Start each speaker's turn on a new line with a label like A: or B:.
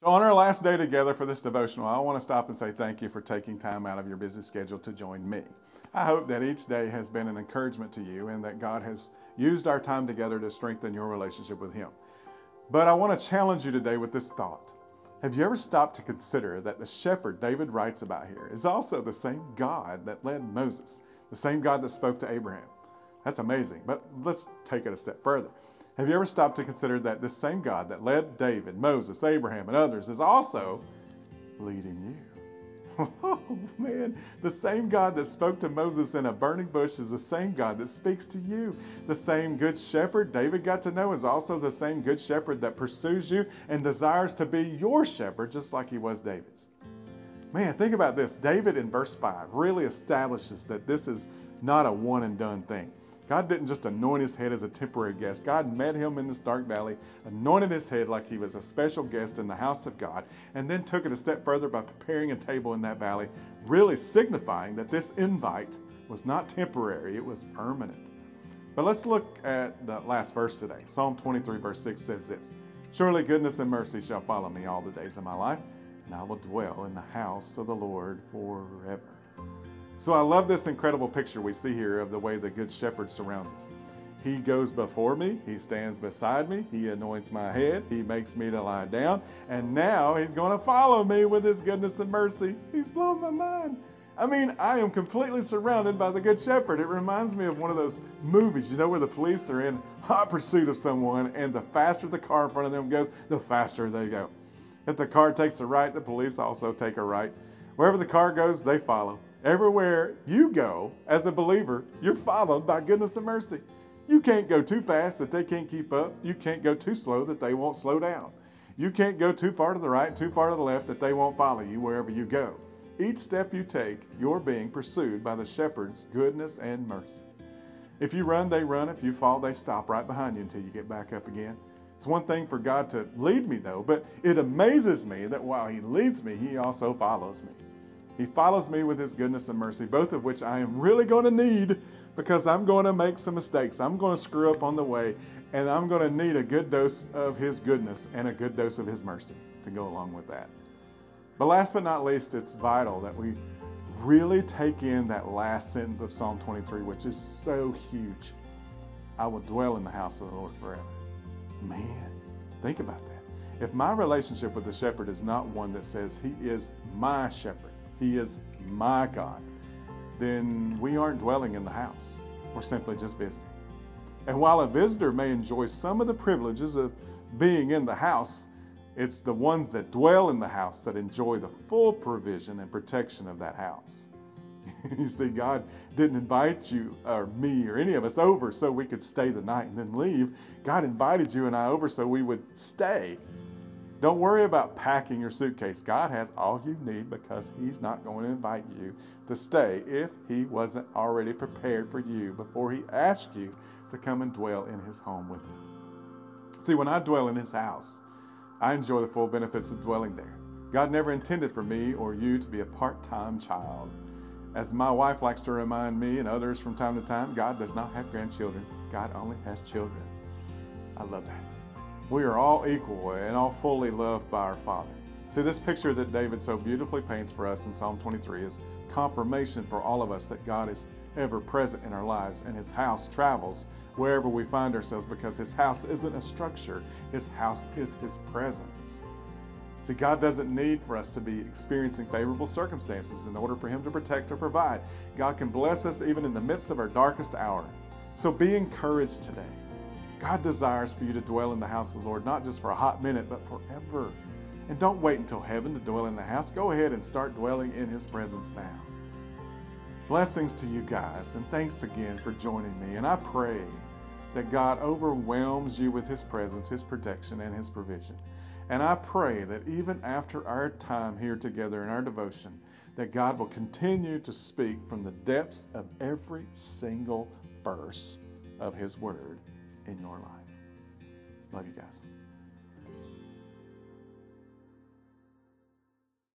A: So on our last day together for this devotional, I want to stop and say thank you for taking time out of your busy schedule to join me. I hope that each day has been an encouragement to you and that God has used our time together to strengthen your relationship with Him. But I want to challenge you today with this thought. Have you ever stopped to consider that the shepherd David writes about here is also the same God that led Moses, the same God that spoke to Abraham? That's amazing, but let's take it a step further. Have you ever stopped to consider that this same God that led David, Moses, Abraham, and others is also leading you? Oh man, the same God that spoke to Moses in a burning bush is the same God that speaks to you. The same good shepherd David got to know is also the same good shepherd that pursues you and desires to be your shepherd just like he was David's. Man, think about this. David in verse 5 really establishes that this is not a one and done thing. God didn't just anoint his head as a temporary guest. God met him in this dark valley, anointed his head like he was a special guest in the house of God, and then took it a step further by preparing a table in that valley, really signifying that this invite was not temporary, it was permanent. But let's look at the last verse today. Psalm 23 verse 6 says this, "Surely goodness and mercy shall follow me all the days of my life, and I will dwell in the house of the Lord forever." So I love this incredible picture we see here of the way the Good Shepherd surrounds us. He goes before me, he stands beside me, he anoints my head, he makes me to lie down, and now he's going to follow me with his goodness and mercy. He's blown my mind. I mean, I am completely surrounded by the Good Shepherd. It reminds me of one of those movies, you know, where the police are in hot pursuit of someone, and the faster the car in front of them goes, the faster they go. If the car takes a right, the police also take a right. Wherever the car goes, they follow. Everywhere you go as a believer, you're followed by goodness and mercy. You can't go too fast that they can't keep up. You can't go too slow that they won't slow down. You can't go too far to the right, too far to the left that they won't follow you wherever you go. Each step you take, you're being pursued by the shepherd's goodness and mercy. If you run, they run. If you fall, they stop right behind you until you get back up again. It's one thing for God to lead me though, but it amazes me that while He leads me, He also follows me. He follows me with His goodness and mercy, both of which I am really going to need because I'm going to make some mistakes. I'm going to screw up on the way, and I'm going to need a good dose of His goodness and a good dose of His mercy to go along with that. But last but not least, it's vital that we really take in that last sentence of Psalm 23, which is so huge. I will dwell in the house of the Lord forever. Man, think about that. If my relationship with the shepherd is not one that says He is my shepherd, He is my God, then we aren't dwelling in the house. We're simply just visiting. And while a visitor may enjoy some of the privileges of being in the house, it's the ones that dwell in the house that enjoy the full provision and protection of that house. You see, God didn't invite you or me or any of us over so we could stay the night and then leave. God invited you and I over so we would stay. Don't worry about packing your suitcase. God has all you need because He's not going to invite you to stay if He wasn't already prepared for you before He asked you to come and dwell in His home with Him. See, when I dwell in His house, I enjoy the full benefits of dwelling there. God never intended for me or you to be a part-time child. As my wife likes to remind me and others from time to time, God does not have grandchildren. God only has children. I love that. We are all equal and all fully loved by our Father. See, this picture that David so beautifully paints for us in Psalm 23 is confirmation for all of us that God is ever present in our lives and His house travels wherever we find ourselves because His house isn't a structure. His house is His presence. See, God doesn't need for us to be experiencing favorable circumstances in order for Him to protect or provide. God can bless us even in the midst of our darkest hour. So be encouraged today. God desires for you to dwell in the house of the Lord, not just for a hot minute, but forever. And don't wait until heaven to dwell in the house. Go ahead and start dwelling in His presence now. Blessings to you guys, and thanks again for joining me. And I pray that God overwhelms you with His presence, His protection, and His provision. And I pray that even after our time here together in our devotion, that God will continue to speak from the depths of every single verse of His Word in your life. Love you guys.